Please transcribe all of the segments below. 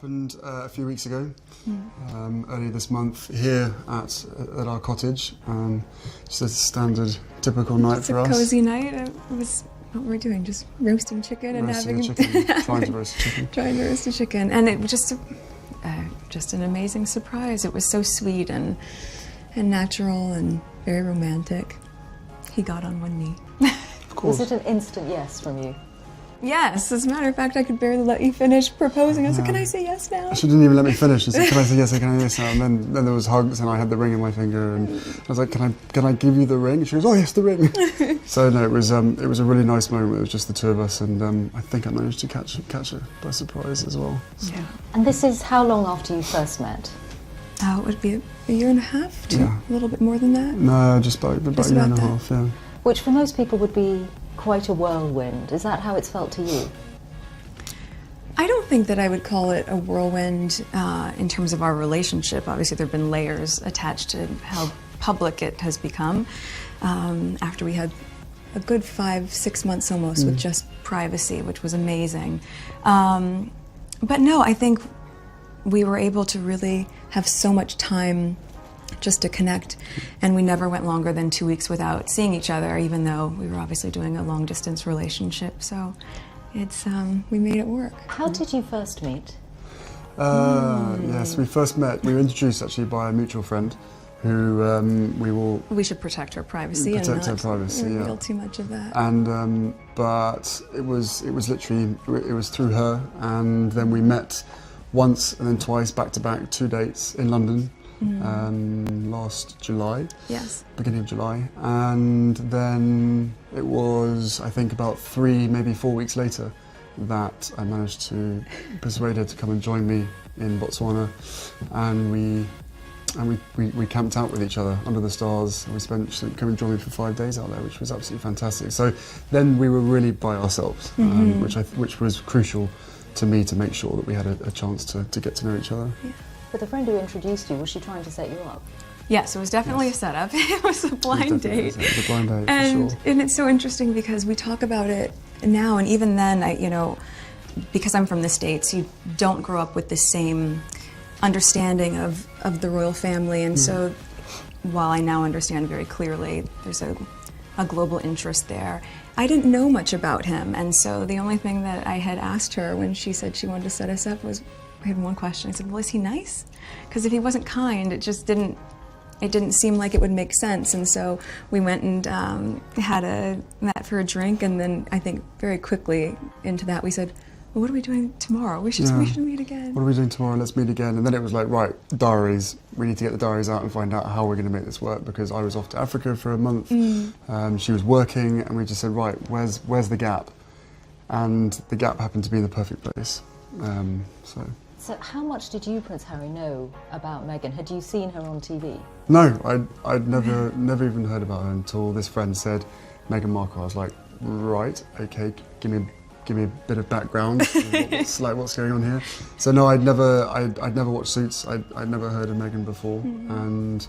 happened a few weeks ago, earlier this month, here at our cottage. Just a standard, typical night for us. It's a cozy night. What were we doing? Just roasting chicken and Roasting having a chicken, trying to roast a chicken. trying to roast a chicken, and it was just an amazing surprise. It was so sweet and natural and very romantic. He got on one knee. Of course. Was it an instant yes from you? Yes, as a matter of fact, I could barely let you finish proposing. I said, "Can I say yes now?" She didn't even let me finish. She said, "Can I say yes? Can I say yes now?" And then there was hugs, and I had the ring in my finger, and I was like, "Can I give you the ring?" And she goes, "Oh yes, the ring." So no, it was a really nice moment. It was just the two of us, and I think I managed to catch her by surprise as well. So. Yeah. And this is how long after you first met? It would be a year and a half, Yeah. a little bit more than that. No, just about a year and a half. Yeah. Which for most people would be quite a whirlwind. Is that how it's felt to you? I don't think that I would call it a whirlwind in terms of our relationship. Obviously, there have been layers attached to how public it has become after we had a good 5-6 months almost with just privacy, which was amazing. But no, I think we were able to really have so much time just to connect, and we never went longer than 2 weeks without seeing each other, even though we were obviously doing a long-distance relationship. So it's we made it work. How did you first meet? Yes, we first met. We were introduced actually by a mutual friend, who We should protect her privacy protect and her not privacy, reveal yeah. too much of that. And but it was literally through her, and then we met once and then twice back to back, 2 dates in London. Last July, Yes. beginning of July, and then it was, I think, about 3, maybe 4 weeks later that I managed to persuade her to come and join me in Botswana, and we camped out with each other under the stars. She came and joined me for 5 days out there, which was absolutely fantastic. So then we were really by ourselves, which was crucial to me, to make sure that we had a chance to get to know each other. Yeah. But the friend who introduced you, was she trying to set you up? Yes, it was definitely a setup. It was a blind date. It was a blind date, and, for sure. And it's so interesting because we talk about it now, and even then, because I'm from the States, you don't grow up with the same understanding of the royal family, and so while I now understand very clearly there's a global interest there, I didn't know much about him, and so the only thing that I had asked her when she said she wanted to set us up was, I had one question. I said, "Well, is he nice?" Because if he wasn't kind, it didn't seem like it would make sense. And so we went and met for a drink, and then I think very quickly into that we said, "Well, what are we doing tomorrow? We should meet again." What are we doing tomorrow? Let's meet again. And then it was like, right, diaries. We need to get the diaries out and find out how we're going to make this work, because I was off to Africa for a month. She was working, and we just said, right, where's the gap? And the gap happened to be in the perfect place. So how much did you, Prince Harry, know about Meghan? Had you seen her on TV? No, I'd never even heard about her until this friend said Meghan Markle. I was like, right, okay, give me a bit of background. what's going on here? So no, I'd never watched Suits. I'd never heard of Meghan before, and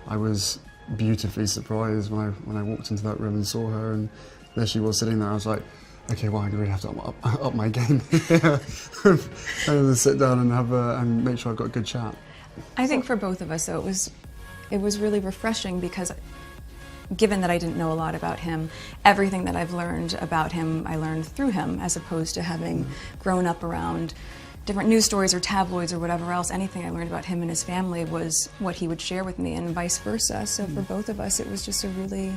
I was beautifully surprised when I walked into that room and saw her, and there she was sitting there. I was like, okay, well, I really have to up my game. And sit down and make sure I've got a good chat. I think for both of us, though, it was really refreshing, because given that I didn't know a lot about him, everything that I've learned about him, I learned through him, as opposed to having grown up around different news stories or tabloids or whatever else. Anything I learned about him and his family was what he would share with me, and vice versa. So for both of us, it was just a really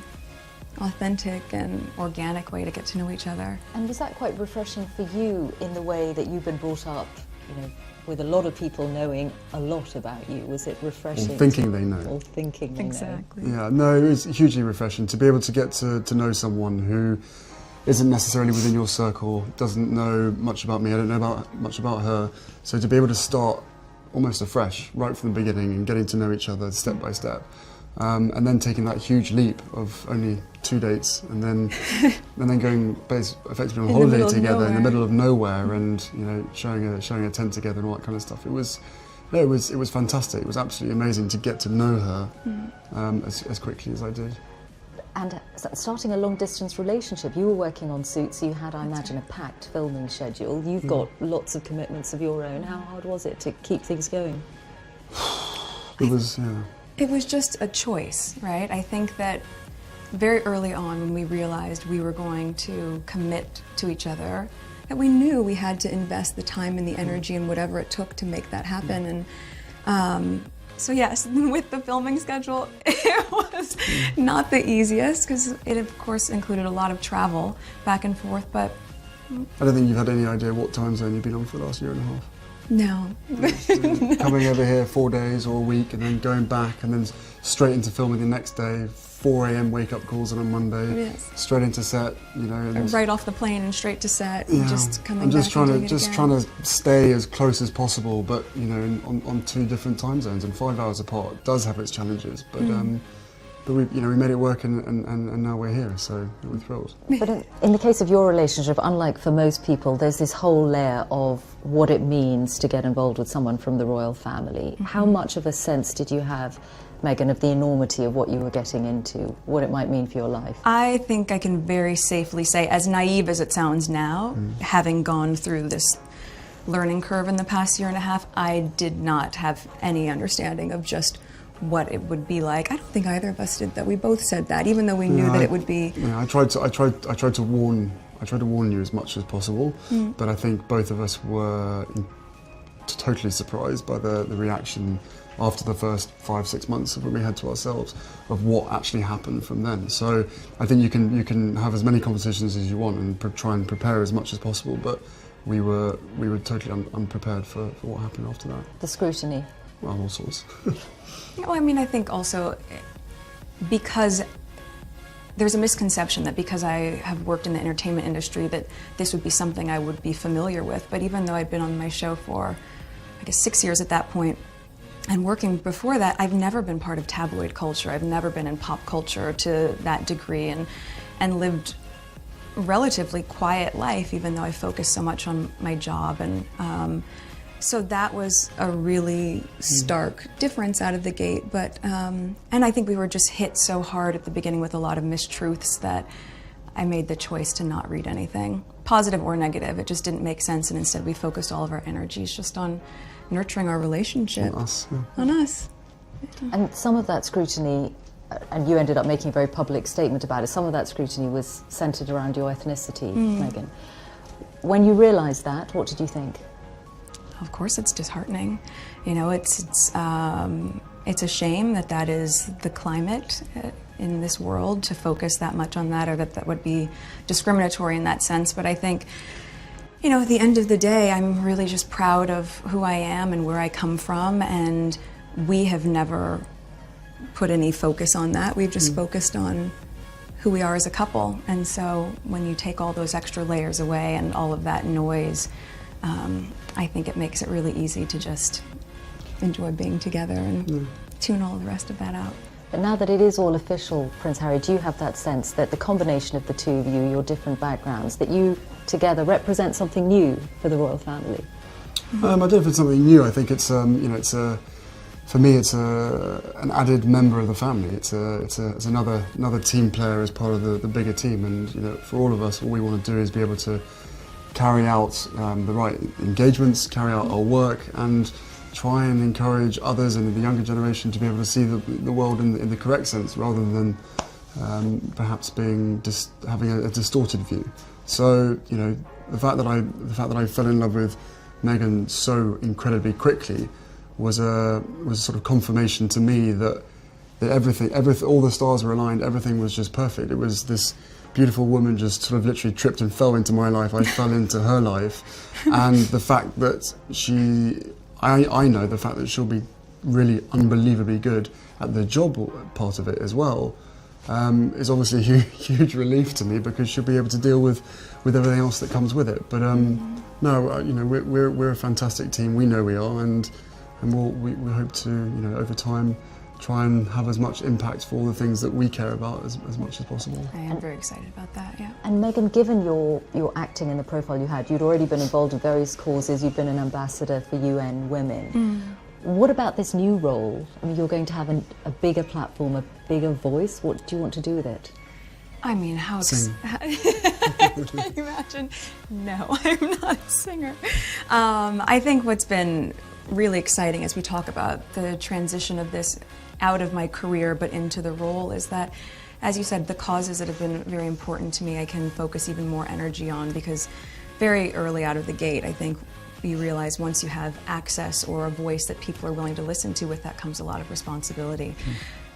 authentic and organic way to get to know each other. And was that quite refreshing for you in the way that you've been brought up, with a lot of people knowing a lot about you? Was it refreshing? Or thinking they know. Or thinking they know. Exactly. Yeah, no, it was hugely refreshing to be able to get to know someone who isn't necessarily within your circle, doesn't know much about me, I don't know much about her. So to be able to start almost afresh, right from the beginning, and getting to know each other step by step. And then taking that huge leap of only 2 dates, and then going effectively on holiday together in the middle of nowhere, and showing a tent together and all that kind of stuff. It was fantastic. It was absolutely amazing to get to know her as quickly as I did. And starting a long-distance relationship, you were working on Suits, so you had, I imagine, a packed filming schedule. You've got lots of commitments of your own. How hard was it to keep things going? It was, yeah. It was just a choice, right? I think that very early on when we realized we were going to commit to each other, that we knew we had to invest the time and the energy and whatever it took to make that happen. And so yes, with the filming schedule, it was not the easiest because it of course included a lot of travel back and forth, but... I don't think you've had any idea what time zone you've been on for the last year and a half. No. Coming over here 4 days or a week and then going back and then straight into filming the next day, 4 a.m. wake-up calls on a Monday, Yes. Straight into set, you know. And Right off the plane and straight to set, yeah, and just coming I'm just back and trying to doing it trying again. to stay as close as possible, but you know, on 2 different time zones and 5 hours apart does have its challenges. But we made it work and now we're here, so we're thrilled. But in the case of your relationship, unlike for most people, there's this whole layer of what it means to get involved with someone from the royal family. How much of a sense did you have, Meghan, of the enormity of what you were getting into, what it might mean for your life? I think I can very safely say, as naive as it sounds now, having gone through this learning curve in the past year and a half, I did not have any understanding of just what it would be like. I don't think either of us did that. We both said that, even though we knew that it would be. Yeah, I tried to warn you as much as possible, but I think both of us were totally surprised by the reaction after the first 5-6 months of when we had to ourselves of what actually happened from then. So I think you can have as many conversations as you want and try and prepare as much as possible, but we were totally unprepared for what happened after that. The scrutiny. Well, all sorts. Well, I mean, I think also because there's a misconception that because I have worked in the entertainment industry that this would be something I would be familiar with. But even though I'd been on my show for, I guess, 6 years at that point, and working before that, I've never been part of tabloid culture. I've never been in pop culture to that degree, and lived a relatively quiet life, even though I focused so much on my job. And so that was a really stark difference out of the gate. But and I think we were just hit so hard at the beginning with a lot of mistruths that I made the choice to not read anything, positive or negative. It just didn't make sense, and instead we focused all of our energies just on nurturing our relationship. On us, yeah. On us. And some of that scrutiny, and you ended up making a very public statement about it, some of that scrutiny was centred around your ethnicity, Meghan. When you realised that, what did you think? Of course it's disheartening. You know, it's a shame that that is the climate in this world, to focus that much on that, or that would be discriminatory in that sense. But I think, you know, at the end of the day, I'm really just proud of who I am and where I come from, and we have never put any focus on that. We've just focused on who we are as a couple. And so when you take all those extra layers away and all of that noise, I think it makes it really easy to just enjoy being together and tune all the rest of that out. But now that it is all official, Prince Harry, do you have that sense that the combination of the two of you, your different backgrounds, that you together represent something new for the royal family? I don't know if it's something new. I think it's you know, it's a, for me, it's an added member of the family. It's another team player as part of the bigger team. And you know, for all of us, all we want to do is be able to carry out the right engagements, carry out our work, and try and encourage others and the younger generation to be able to see the world in the correct sense, rather than perhaps having a distorted view. So you know, the fact that I fell in love with Meghan so incredibly quickly was a sort of confirmation to me that everything, all the stars were aligned. Everything was just perfect. It was this beautiful woman just sort of literally tripped and fell into my life. I fell into her life, and the fact that I know the fact that she'll be really unbelievably good at the job part of it as well, is obviously a huge relief to me, because she'll be able to deal with everything else that comes with it. But no, you know, we're a fantastic team. We know we are, and we hope to, you know, over time, try and have as much impact for all the things that we care about as much as possible. I am very excited about that, yeah. And Meghan, given your acting and the profile you had, you'd already been involved in various causes, you'd been an ambassador for UN Women. What about this new role? I mean, you're going to have a bigger platform, a bigger voice. What do you want to do with it? I mean, Sing. Can you imagine? No, I'm not a singer. I think what's been really exciting as we talk about the transition of this out of my career but into the role is that, as you said, the causes that have been very important to me I can focus even more energy on, because very early out of the gate I think you realize once you have access or a voice that people are willing to listen to, with that comes a lot of responsibility,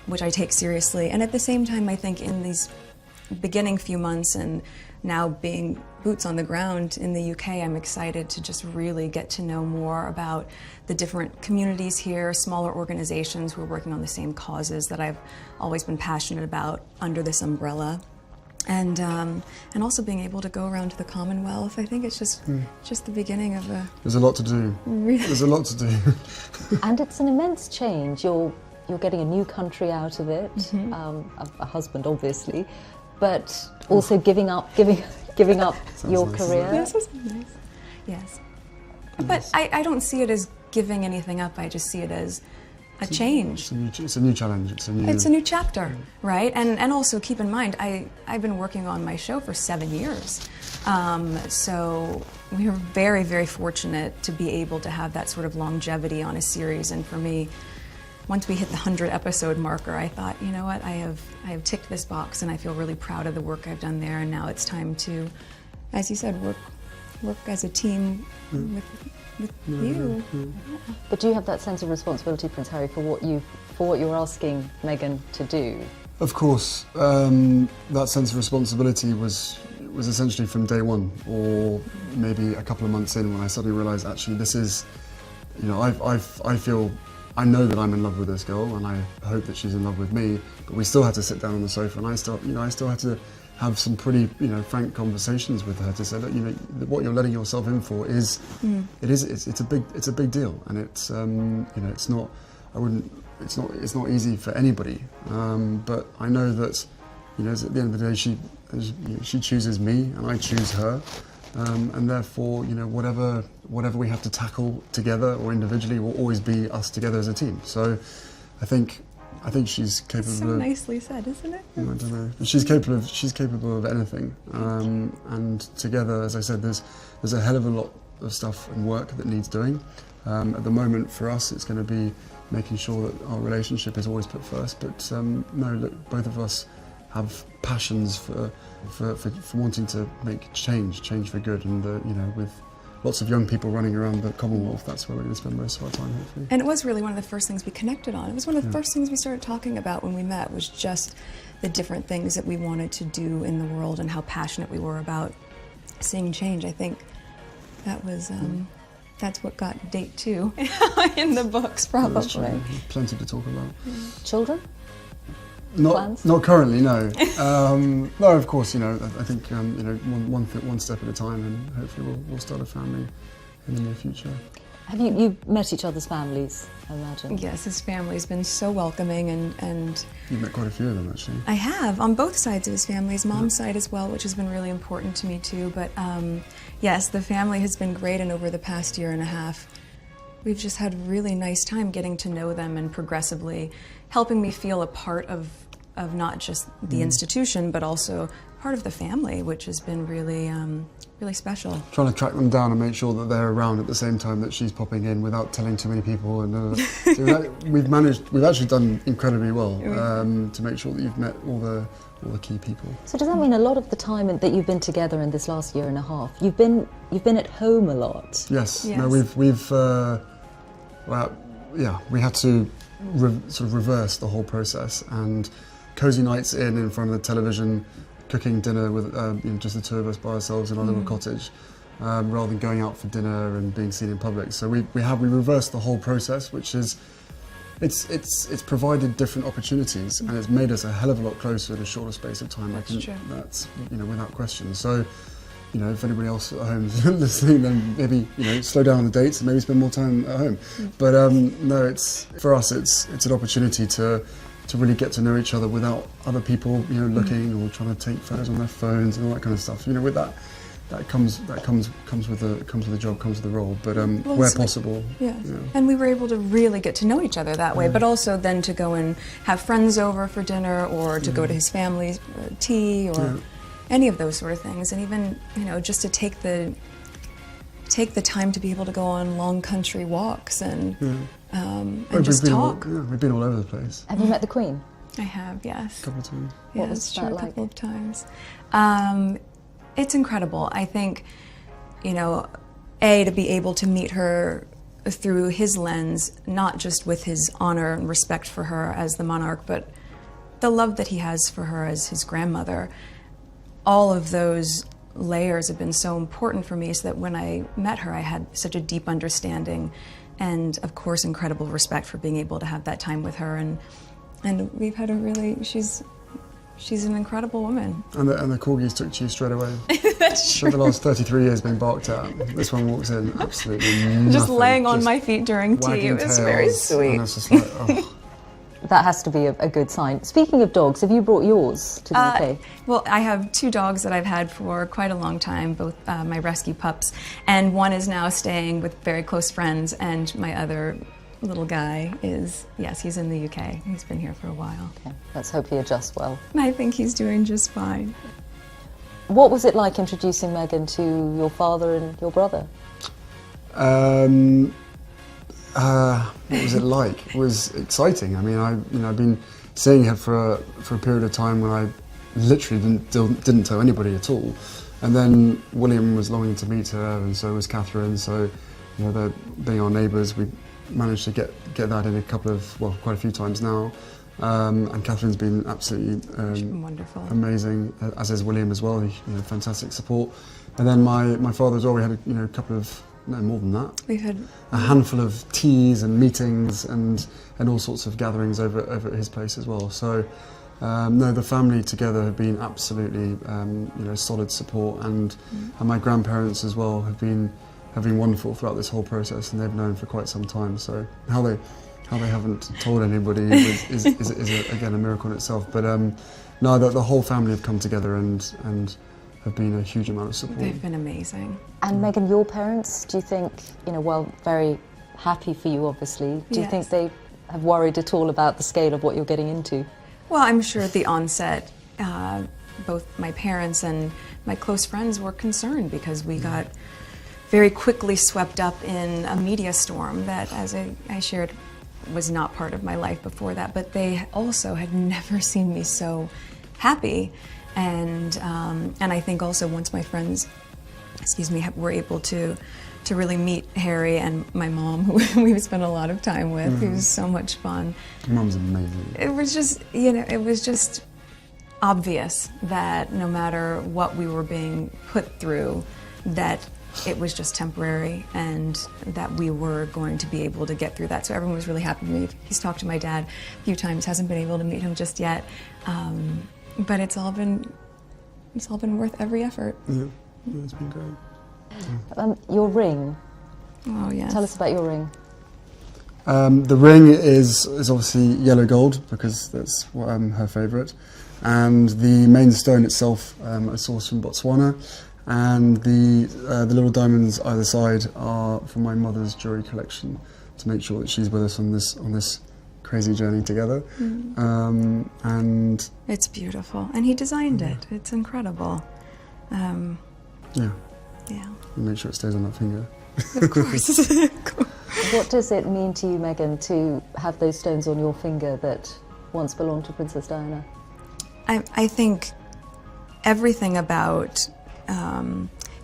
which I take seriously. And at the same time, I think in these beginning few months and now being boots on the ground in the UK, I'm excited to just really get to know more about the different communities here, smaller organizations who are working on the same causes that I've always been passionate about under this umbrella. And also being able to go around to the Commonwealth. I think it's just the beginning of a... There's a lot to do. There's a lot to do. And it's an immense change. You're getting a new country out of it, a husband obviously, but also giving up your nice, career. Yes, this is nice. Yes. But I don't see it as giving anything up. I just see it as a change. It's a new challenge. It's a new chapter, right? And also keep in mind, I've been working on my show for 7 years. So we were very, very fortunate to be able to have that sort of longevity on a series. And for me, once we hit the 100 episode marker, I thought, you know what, I have ticked this box and I feel really proud of the work I've done there. And now it's time to, as you said, work as a team with you. But do you have that sense of responsibility, Prince Harry, for what you're asking Meghan to do? Of course, that sense of responsibility was essentially from day one, or maybe a couple of months in, when I suddenly realised actually this is, you know, I know that I'm in love with this girl, and I hope that she's in love with me. But we still had to sit down on the sofa, and I still had to have some pretty, frank conversations with her to say that, what you're letting yourself in for is, it's a big deal, and it's, it's not easy for anybody. But I know that, at the end of the day, she chooses me, and I choose her. And therefore, whatever we have to tackle together or individually will always be us together as a team. So, I think she's capable. So nicely said, isn't it? I don't know. She's capable of anything. And together, as I said, there's a hell of a lot of stuff and work that needs doing. At the moment, for us, it's going to be making sure that our relationship is always put first. But no, look, both of us have passions for wanting to make change for good, and with lots of young people running around the Commonwealth, that's where we're going to spend most of our time, hopefully. And it was really one of the first things we connected on. It was one of the first things we started talking about when we met, was just the different things that we wanted to do in the world and how passionate we were about seeing change. I think that was that's what got date 2 in the books, probably. Plenty to talk about. Children? Not currently, no. No, of course, I think one step at a time, and hopefully we'll start a family in the near future. Have you met each other's families, I imagine? Yes, his family's been so welcoming, and You've met quite a few of them, actually. I have, on both sides of his family, his mom's side as well, which has been really important to me too. But yes, the family has been great, and over the past year and a half, we've just had a really nice time getting to know them and progressively helping me feel a part of not just the institution, but also part of the family, which has been really, really special. Trying to track them down and make sure that they're around at the same time that she's popping in without telling too many people. And so we've actually done incredibly well to make sure that you've met all the key people. So does that mean a lot of the time that you've been together in this last year and a half, you've been at home a lot? Yes. No, we've we had to sort of reverse the whole process, and cozy nights in front of the television, cooking dinner with just the two of us by ourselves in our little cottage, rather than going out for dinner and being seen in public. So we reversed the whole process, which is it's provided different opportunities, and it's made us a hell of a lot closer in a shorter space of time. That's true. That's without question. So if anybody else at home is listening, then maybe slow down on the dates and maybe spend more time at home. But no, for us it's an opportunity to really get to know each other without other people looking or trying to take photos on their phones and all that kind of stuff. With that comes with the job, comes with the role. But Well, where it's like- possible, Yeah. you know. And we were able to really get to know each other that way, but also then to go and have friends over for dinner, or to go to his family's tea, or any of those sort of things, and even, you know, just to take the time to be able to go on long country walks and just talk. We've been all over the place. Have you met the Queen? I have, yes. A couple of times. Yeah, What was it's that true, a like? couple of times. It's incredible. I think, you know, to be able to meet her through his lens, not just with his honor and respect for her as the monarch, but the love that he has for her as his grandmother. All of those layers have been so important for me, so that when I met her, I had such a deep understanding and, of course, incredible respect for being able to have that time with her. And we've had a really, she's an incredible woman. And the corgis took to you straight away. That's For the last 33 years being barked at, this one walks in absolutely nothing. Just laying on just my feet during tea. wagging It was tails, very sweet. And it's just like, oh. That has to be a good sign. Speaking of dogs, have you brought yours to the UK? Well, I have 2 dogs that I've had for quite a long time, both my rescue pups, and one is now staying with very close friends, and my other little guy is, yes, he's in the UK. He's been here for a while. Okay, let's hope he adjusts well. I think he's doing just fine. What was it like introducing Meghan to your father and your brother? What was it like? It was exciting. I mean, I've been seeing her for a period of time when I literally didn't tell anybody at all. And then William was longing to meet her, and so was Catherine. So, you know, they're being our neighbours. We managed to get that in quite a few times now. And Catherine's been absolutely Wonderful. amazing, as is William as well. Fantastic support. And then my father as well. We had a couple of, no, more than that. We've had A handful of teas and meetings and all sorts of gatherings over at his place as well. So, no, the family together have been absolutely, solid support, and my grandparents as well have been wonderful throughout this whole process, and they've known for quite some time. So how they haven't told anybody is again a miracle in itself. But no, the whole family have come together and have been a huge amount of support. They've been amazing. And Meghan, your parents, do you think, well, very happy for you, obviously. Do you Yes. think they have worried at all about the scale of what you're getting into? Well, I'm sure at the onset, both my parents and my close friends were concerned, because we got very quickly swept up in a media storm that, as I shared, was not part of my life before that. But they also had never seen me so happy. And I think also once my friends, were able to really meet Harry and my mom, who we spent a lot of time with, who was so much fun. Mum's amazing. It was just, obvious that no matter what we were being put through, that it was just temporary, and that we were going to be able to get through that. So everyone was really happy with me. He's talked to my dad a few times, hasn't been able to meet him just yet, but it's all been worth every effort. Yeah, it's been great. Your ring. Oh yes. Tell us about your ring. The ring is obviously yellow gold, because that's what, her favourite, and the main stone itself I sourced from Botswana, and the little diamonds either side are from my mother's jewellery collection, to make sure that she's with us on this crazy journey together. And It's beautiful, and he designed it. It's incredible. yeah, Yeah, make sure it stays on that finger. of course. What does it mean to you, Meghan, to have those stones on your finger that once belonged to Princess Diana? I think everything about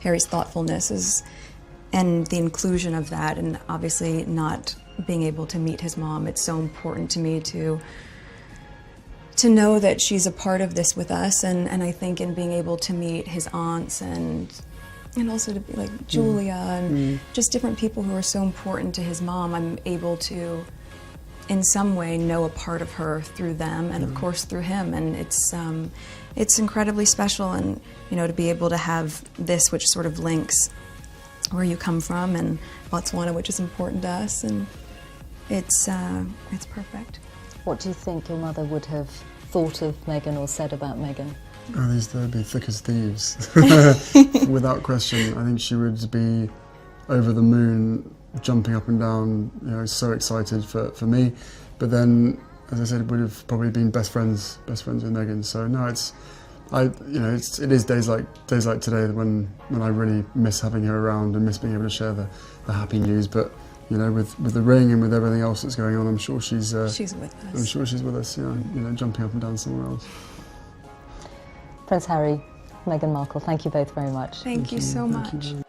Harry's thoughtfulness and the inclusion of that, and obviously not being able to meet his mom, it's so important to me to know that she's a part of this with us, and I think in being able to meet his aunts and also to be like Julia and just different people who are so important to his mom, I'm able to in some way know a part of her through them, and of course through him, and it's incredibly special, and to be able to have this, which sort of links where you come from, and Botswana, which is important to us, and it's perfect. What do you think your mother would have thought of Meghan or said about Meghan? Oh, they'd be thick as thieves, without question. I think she would be over the moon, jumping up and down, you know, so excited for me. But then, as I said, would have probably been best friends with Meghan. So no, it is days like today when I really miss having her around and miss being able to share the happy news. But you know, with the ring and with everything else that's going on, I'm sure she's with us. I'm sure she's with us. Yeah, you know, jumping up and down somewhere else. Prince Harry, Meghan Markle, thank you both very much. Thank you so much. Thank you.